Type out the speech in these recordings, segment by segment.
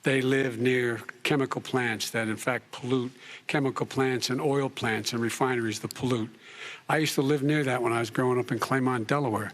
They live near chemical plants that, in fact, pollute, chemical plants and oil plants and refineries that pollute. I used to live near that when I was growing up in Claymont, Delaware.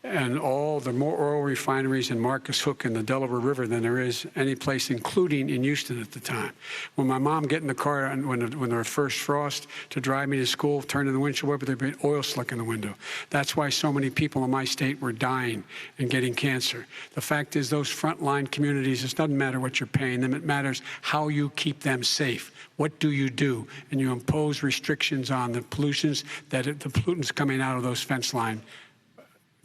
And all the more oil refineries in Marcus Hook and the Delaware River than there is any place, including in Houston at the time. When my mom get in the car and when there was first frost to drive me to school, turn in the windshield wiper, there'd be oil slick in the window. That's why so many people in my state were dying and getting cancer. The fact is, those frontline communities, it doesn't matter what you're paying them, it matters how you keep them safe. What do? And you impose restrictions on the pollutions the pollutants coming out of those fence line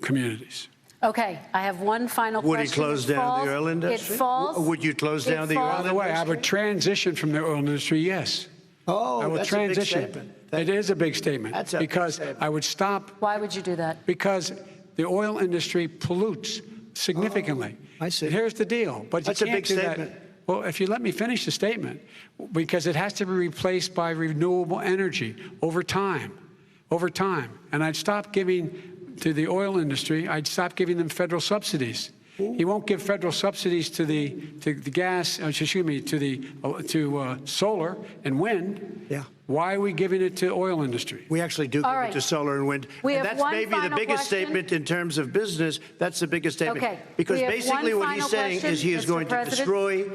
communities. Okay, I have one final question. Would he close down the oil industry? It falls. Would you close down the oil industry? By the way, I would transition from the oil industry, yes. Oh, I will that's transition. a big statement. It is a big statement. That's a because big statement. I would stop. Why would you do that? Because the oil industry pollutes significantly. Oh, I see. And here's the deal. But that's you a can't big do statement. That. Well, if you let me finish the statement, because it has to be replaced by renewable energy over time. And I'd stop giving to the oil industry, I'd stop giving them federal subsidies. He won't give federal subsidies to the gas, excuse me, to solar and wind. Yeah. Why are we giving it to oil industry? We actually do give it to solar and wind. And that's maybe the biggest statement in terms of business. That's the biggest statement. Okay. Because basically what he's saying is he is going to destroy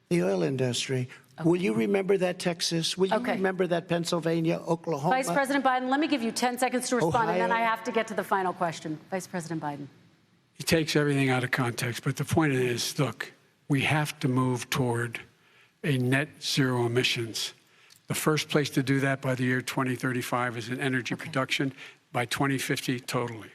the oil industry. Okay. Will you remember that, Texas? Will you remember that, Pennsylvania, Oklahoma? Vice President Biden, let me give you 10 seconds to respond, Ohio. and then I have to get to the final question. Vice President Biden. He takes everything out of context, but the point is, look, we have to move toward a net zero emissions. The first place to do that by the year 2035 is in energy production, by 2050 totally.